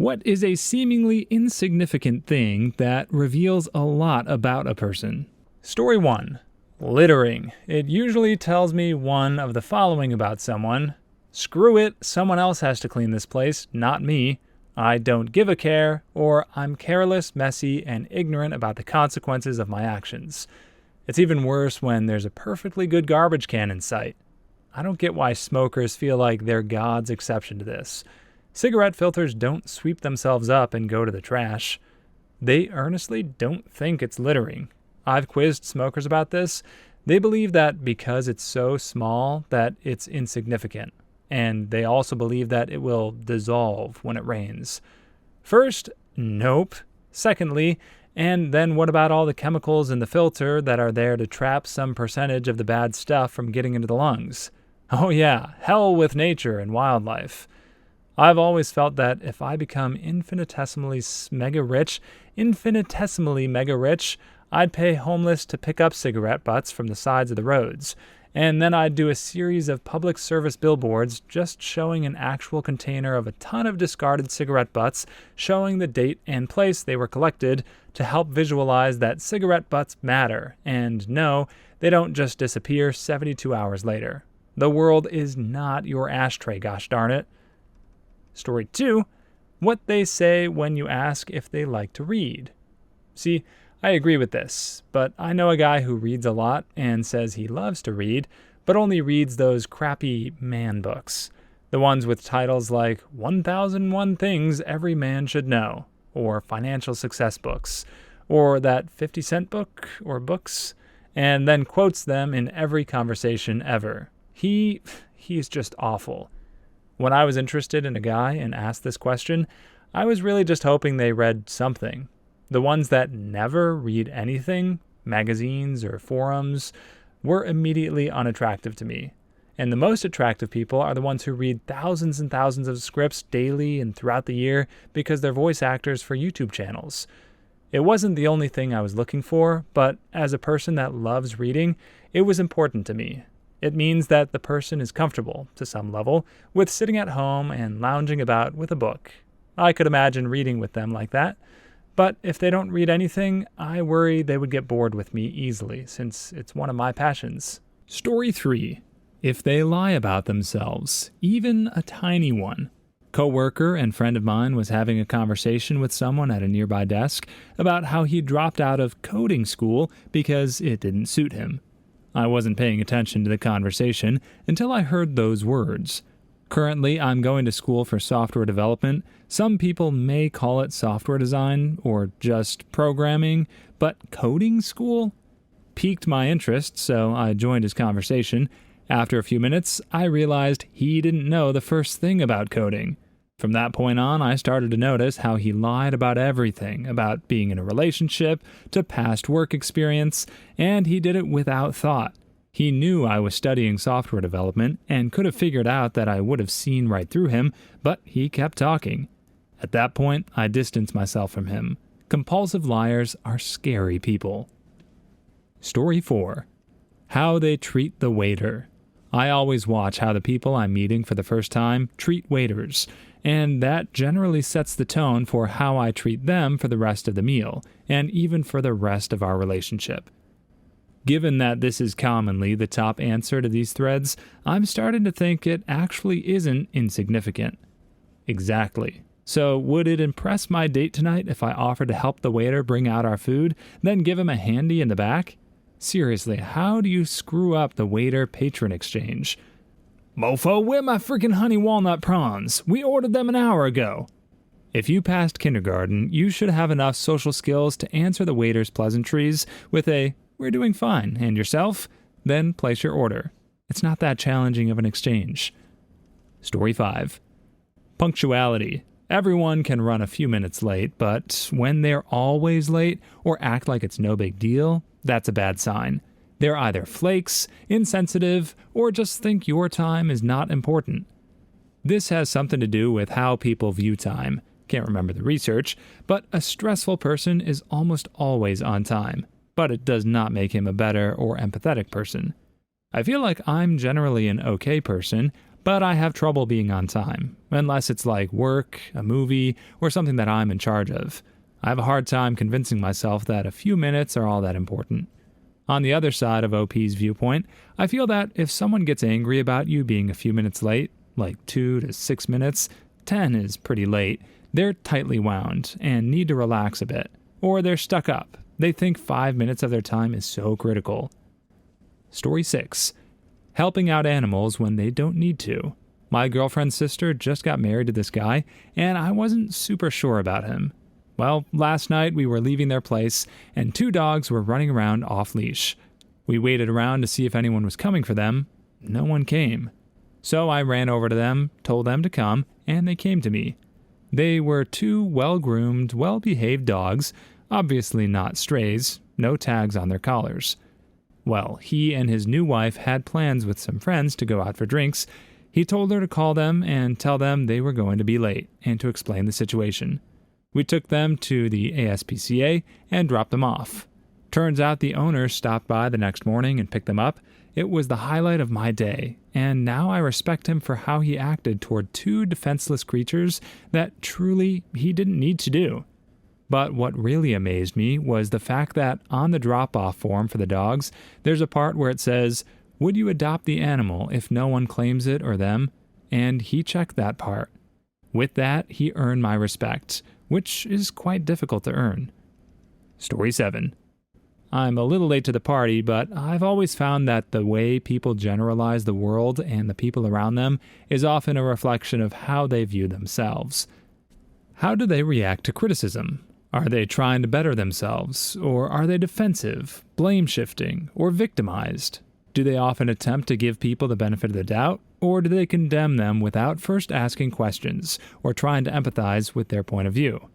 What is a seemingly insignificant thing that reveals a lot about a person? Story 1. Littering. It usually tells me one of the following about someone. Screw it, someone else has to clean this place, not me. I don't give a care, or I'm careless, messy, and ignorant about the consequences of my actions. It's even worse when there's a perfectly good garbage can in sight. I don't get why smokers feel like they're God's exception to this. Cigarette filters don't sweep themselves up and go to the trash. They earnestly don't think it's littering. I've quizzed smokers about this. They believe that because it's so small that it's insignificant. And they also believe that it will dissolve when it rains. First, nope. Secondly, and then what about all the chemicals in the filter that are there to trap some percentage of the bad stuff from getting into the lungs? Oh yeah, hell with nature and wildlife. I've always felt that if I become infinitesimally mega rich, I'd pay homeless to pick up cigarette butts from the sides of the roads. And then I'd do a series of public service billboards just showing an actual container of a ton of discarded cigarette butts, showing the date and place they were collected to help visualize that cigarette butts matter. And no, they don't just disappear 72 hours later. The world is not your ashtray, gosh darn it. Story 2. What they say when you ask if they like to read. See, I agree with this, but I know a guy who reads a lot and says he loves to read, but only reads those crappy man books. The ones with titles like 1001 Things Every Man Should Know, or financial success books, or that 50-cent book or books, and then quotes them in every conversation ever. He's just awful. When I was interested in a guy and asked this question, I was really just hoping they read something. The ones that never read anything, magazines or forums, were immediately unattractive to me. And the most attractive people are the ones who read thousands and thousands of scripts daily and throughout the year because they're voice actors for YouTube channels. It wasn't the only thing I was looking for, but as a person that loves reading, it was important to me. It means that the person is comfortable, to some level, with sitting at home and lounging about with a book. I could imagine reading with them like that. But if they don't read anything, I worry they would get bored with me easily, since it's one of my passions. Story 3. If they lie about themselves, even a tiny one. Coworker and friend of mine was having a conversation with someone at a nearby desk about how he dropped out of coding school because it didn't suit him. I wasn't paying attention to the conversation until I heard those words. Currently, I'm going to school for software development. Some people may call it software design or just programming, but coding school? Piqued my interest, so I joined his conversation. After a few minutes, I realized he didn't know the first thing about coding. From that point on, I started to notice how he lied about everything, about being in a relationship, to past work experience, and he did it without thought. He knew I was studying software development and could have figured out that I would have seen right through him, but he kept talking. At that point, I distanced myself from him. Compulsive liars are scary people. Story 4. How they treat the waiter. I always watch how the people I'm meeting for the first time treat waiters, and that generally sets the tone for how I treat them for the rest of the meal, and even for the rest of our relationship. Given that this is commonly the top answer to these threads, I'm starting to think it actually isn't insignificant. Exactly. So would it impress my date tonight if I offered to help the waiter bring out our food, then give him a handy in the back? Seriously, how do you screw up the waiter-patron exchange? Mofo, where my freaking honey walnut prawns? We ordered them an hour ago. If you passed kindergarten, you should have enough social skills to answer the waiter's pleasantries with a, "We're doing fine, and yourself?" Then place your order. It's not that challenging of an exchange. Story 5. Punctuality. Everyone can run a few minutes late, but when they're always late or act like it's no big deal, that's a bad sign. They're either flakes, insensitive, or just think your time is not important. This has something to do with how people view time. Can't remember the research, but a stressful person is almost always on time. But it does not make him a better or empathetic person. I feel like I'm generally an okay person, but I have trouble being on time, unless it's like work, a movie, or something that I'm in charge of. I have a hard time convincing myself that a few minutes are all that important. On the other side of OP's viewpoint, I feel that if someone gets angry about you being a few minutes late, like 2 to 6 minutes, 10 is pretty late, they're tightly wound and need to relax a bit. Or they're stuck up. They think 5 minutes of their time is so critical. Story 6. Helping out animals when they don't need to. My girlfriend's sister just got married to this guy, and I wasn't super sure about him. Well, last night we were leaving their place, and 2 dogs were running around off-leash. We waited around to see if anyone was coming for them. No one came. So I ran over to them, told them to come, and they came to me. They were 2 well-groomed, well-behaved dogs, obviously not strays, no tags on their collars. Well, he and his new wife had plans with some friends to go out for drinks. He told her to call them and tell them they were going to be late, and to explain the situation. We took them to the ASPCA and dropped them off. Turns out the owner stopped by the next morning and picked them up. It was the highlight of my day, and now I respect him for how he acted toward 2 defenseless creatures that truly he didn't need to do. But what really amazed me was the fact that on the drop-off form for the dogs, there's a part where it says, "Would you adopt the animal if no one claims it or them?" And he checked that part. With that, he earned my respect, which is quite difficult to earn. Story 7. I'm a little late to the party, but I've always found that the way people generalize the world and the people around them is often a reflection of how they view themselves. How do they react to criticism? Are they trying to better themselves, or are they defensive, blame-shifting, or victimized? Do they often attempt to give people the benefit of the doubt, or do they condemn them without first asking questions or trying to empathize with their point of view?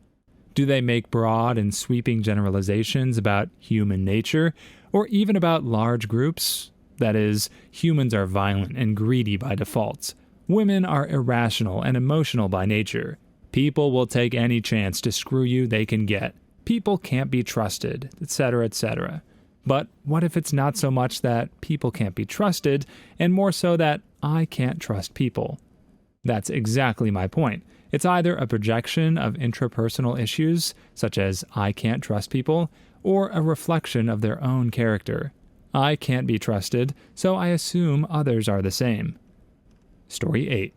Do they make broad and sweeping generalizations about human nature, or even about large groups? That is, humans are violent and greedy by default. Women are irrational and emotional by nature. People will take any chance to screw you they can get. People can't be trusted, etc., etc. But what if it's not so much that people can't be trusted, and more so that I can't trust people? That's exactly my point. It's either a projection of intrapersonal issues, such as I can't trust people, or a reflection of their own character. I can't be trusted, so I assume others are the same. Story 8.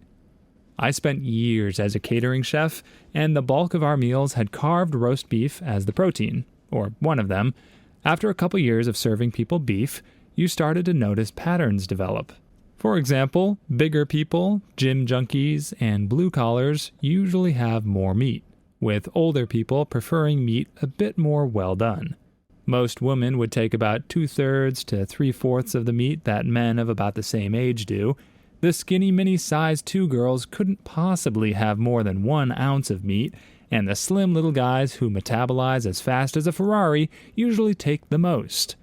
I spent years as a catering chef, and the bulk of our meals had carved roast beef as the protein, or one of them. After a couple years of serving people beef, you started to notice patterns develop. For example, bigger people, gym junkies, and blue collars usually have more meat, with older people preferring meat a bit more well done. Most women would take about 2/3 to 3/4 of the meat that men of about the same age do. The skinny mini size 2 girls couldn't possibly have more than 1 ounce of meat, and the slim little guys who metabolize as fast as a Ferrari usually take the most.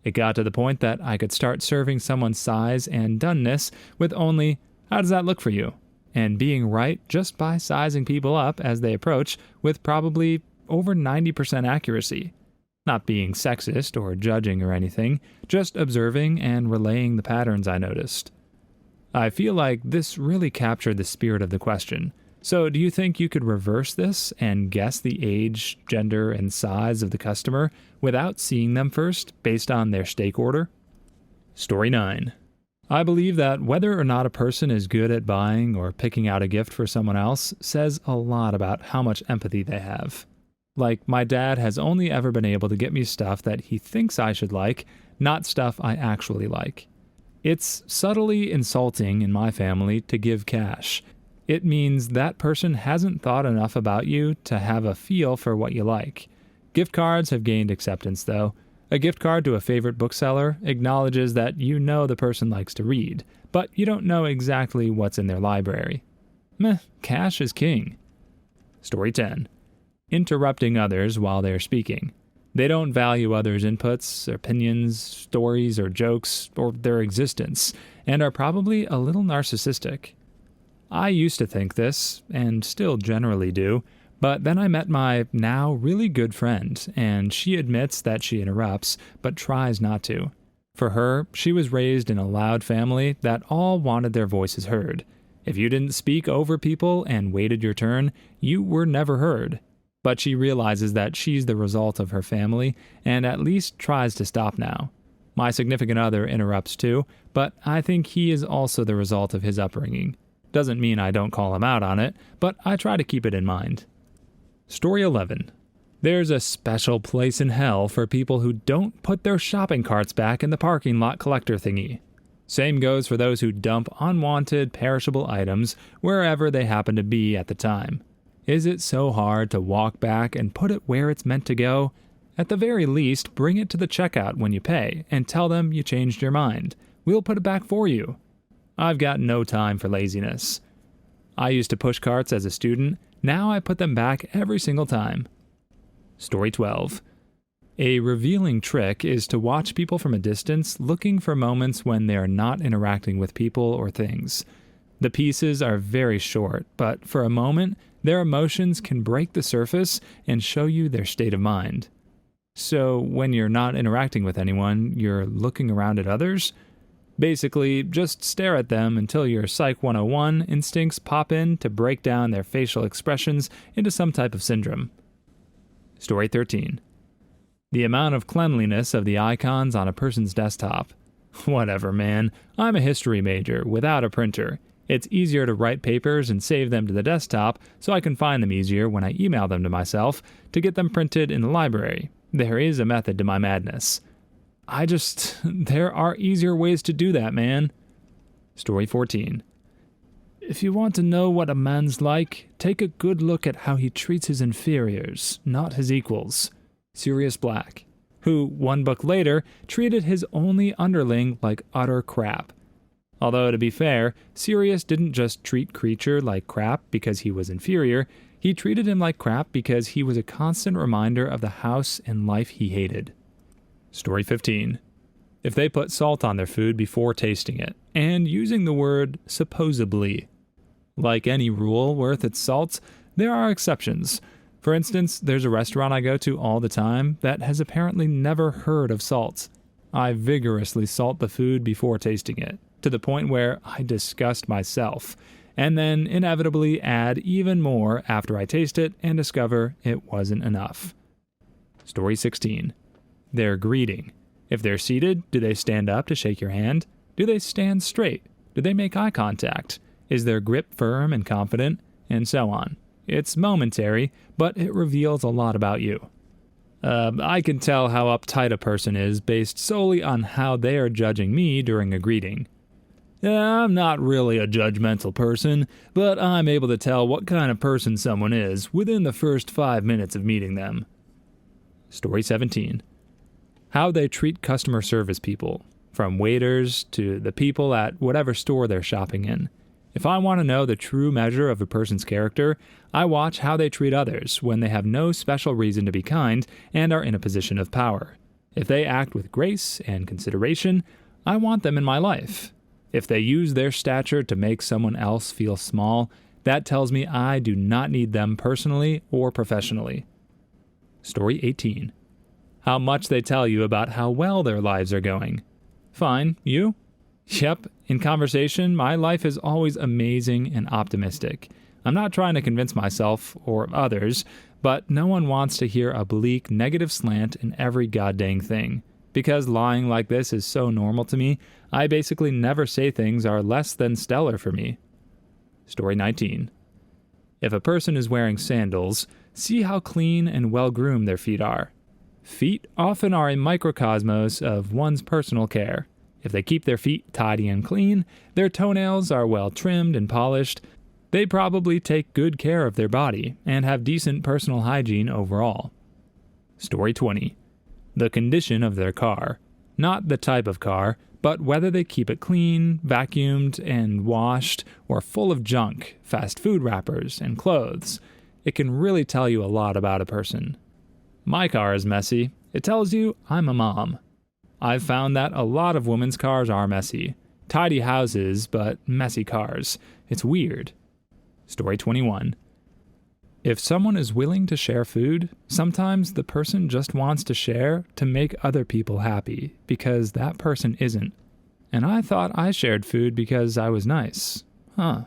It got to the point that I could start serving someone's size and doneness with only, "How does that look for you?" and being right just by sizing people up as they approach with probably over 90% accuracy. Not being sexist or judging or anything, just observing and relaying the patterns I noticed. I feel like this really captured the spirit of the question. So do you think you could reverse this and guess the age, gender, and size of the customer without seeing them first based on their steak order? Story 9. I believe that whether or not a person is good at buying or picking out a gift for someone else says a lot about how much empathy they have. Like, my dad has only ever been able to get me stuff that he thinks I should like, not stuff I actually like. It's subtly insulting in my family to give cash. It means that person hasn't thought enough about you to have a feel for what you like. Gift cards have gained acceptance, though. A gift card to a favorite bookseller acknowledges that you know the person likes to read, but you don't know exactly what's in their library. Meh, cash is king. Story 10. Interrupting others while they're speaking. They don't value others' inputs, opinions, stories, or jokes, or their existence, and are probably a little narcissistic. I used to think this, and still generally do, but then I met my now really good friend, and she admits that she interrupts, but tries not to. For her, she was raised in a loud family that all wanted their voices heard. If you didn't speak over people and waited your turn, you were never heard. But she realizes that she's the result of her family and at least tries to stop now. My significant other interrupts too, but I think he is also the result of his upbringing. Doesn't mean I don't call him out on it, but I try to keep it in mind. Story 11. There's a special place in hell for people who don't put their shopping carts back in the parking lot collector thingy. Same goes for those who dump unwanted, perishable items wherever they happen to be at the time. Is it so hard to walk back and put it where it's meant to go? At the very least, bring it to the checkout when you pay and tell them you changed your mind. We'll put it back for you. I've got no time for laziness. I used to push carts as a student. Now I put them back every single time. Story 12. A revealing trick is to watch people from a distance looking for moments when they are not interacting with people or things. The pieces are very short, but for a moment, their emotions can break the surface and show you their state of mind. So when you're not interacting with anyone, you're looking around at others? Basically, just stare at them until your Psych 101 instincts pop in to break down their facial expressions into some type of syndrome. Story 13. The amount of cleanliness of the icons on a person's desktop. Whatever, man. I'm a history major without a printer. It's easier to write papers and save them to the desktop so I can find them easier when I email them to myself to get them printed in the library. There is a method to my madness. There are easier ways to do that, man. Story 14. If you want to know what a man's like, take a good look at how he treats his inferiors, not his equals. Sirius Black, who, one book later, treated his only underling like utter crap. Although, to be fair, Sirius didn't just treat Creature like crap because he was inferior, he treated him like crap because he was a constant reminder of the house and life he hated. Story 15. If they put salt on their food before tasting it, and using the word supposedly. Like any rule worth its salt, there are exceptions. For instance, there's a restaurant I go to all the time that has apparently never heard of salt. I vigorously salt the food before tasting it, to the point where I disgust myself, and then inevitably add even more after I taste it and discover it wasn't enough. Story 16. Their greeting. If they're seated, do they stand up to shake your hand? Do they stand straight? Do they make eye contact? Is their grip firm and confident? And so on. It's momentary, but it reveals a lot about you. I can tell how uptight a person is based solely on how they are judging me during a greeting. I'm not really a judgmental person, but I'm able to tell what kind of person someone is within the first 5 minutes of meeting them. Story 17. How they treat customer service people, from waiters to the people at whatever store they're shopping in. If I want to know the true measure of a person's character, I watch how they treat others when they have no special reason to be kind and are in a position of power. If they act with grace and consideration, I want them in my life. If they use their stature to make someone else feel small, that tells me I do not need them personally or professionally. Story 18. How much they tell you about how well their lives are going. Fine, you? Yep, in conversation, my life is always amazing and optimistic. I'm not trying to convince myself or others, but no one wants to hear a bleak, negative slant in every goddamn thing. Because lying like this is so normal to me, I basically never say things are less than stellar for me. Story 19. If a person is wearing sandals, see how clean and well-groomed their feet are. Feet often are a microcosmos of one's personal care. If they keep their feet tidy and clean, their toenails are well trimmed and polished, they probably take good care of their body and have decent personal hygiene overall. Story 20. The condition of their car. Not the type of car, but whether they keep it clean, vacuumed, and washed, or full of junk, fast food wrappers, and clothes. It can really tell you a lot about a person. My car is messy. It tells you I'm a mom. I've found that a lot of women's cars are messy. Tidy houses, but messy cars. It's weird. Story 21. If someone is willing to share food, sometimes the person just wants to share to make other people happy, because that person isn't. And I thought I shared food because I was nice. Huh.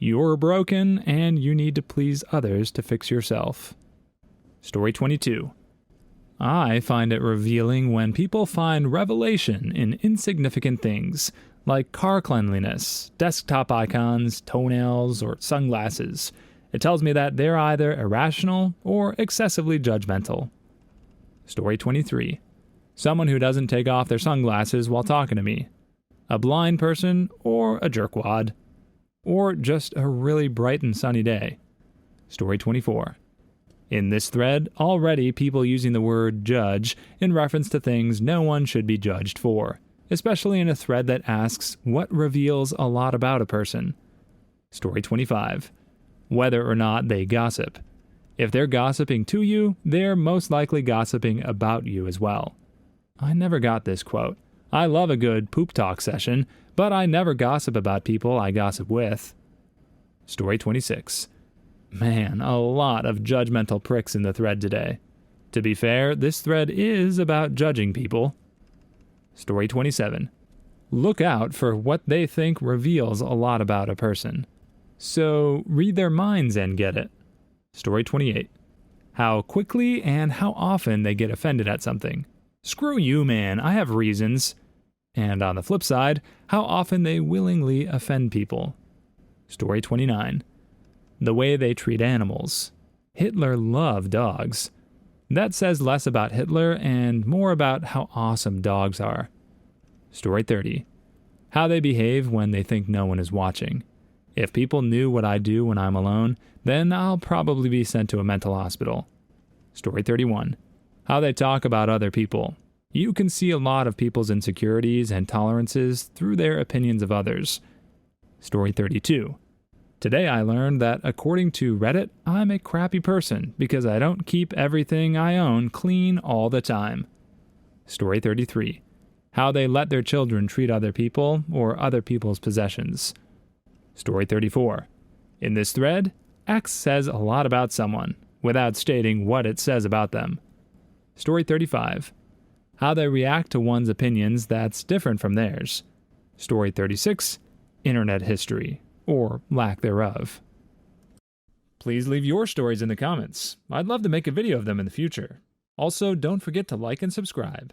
You're broken and you need to please others to fix yourself. Story 22. I find it revealing when people find revelation in insignificant things, like car cleanliness, desktop icons, toenails, or sunglasses. It tells me that they're either irrational or excessively judgmental. Story 23. Someone who doesn't take off their sunglasses while talking to me. A blind person or a jerkwad. Or just a really bright and sunny day. Story 24. In this thread, already people using the word judge in reference to things no one should be judged for, especially in a thread that asks what reveals a lot about a person. Story 25. Whether or not they gossip. If they're gossiping to you, they're most likely gossiping about you as well. I never got this quote. I love a good poop talk session, but I never gossip about people I gossip with. Story 26. Man, a lot of judgmental pricks in the thread today. To be fair, this thread is about judging people. Story 27. Look out for what they think reveals a lot about a person. So read their minds and get it. Story 28. How quickly and how often they get offended at something. Screw you, man, I have reasons. And on the flip side, how often they willingly offend people. Story 29. The way they treat animals. Hitler loved dogs. That says less about Hitler and more about how awesome dogs are. Story 30. How they behave when they think no one is watching. If people knew what I do when I'm alone, then I'll probably be sent to a mental hospital. Story 31. How they talk about other people. You can see a lot of people's insecurities and tolerances through their opinions of others. Story 32. Today I learned that according to Reddit, I'm a crappy person because I don't keep everything I own clean all the time. Story 33. How they let their children treat other people or other people's possessions. Story 34. In this thread, X says a lot about someone, without stating what it says about them. Story 35. How they react to one's opinions that's different from theirs. Story 36. Internet history, or lack thereof. Please leave your stories in the comments. I'd love to make a video of them in the future. Also, don't forget to like and subscribe.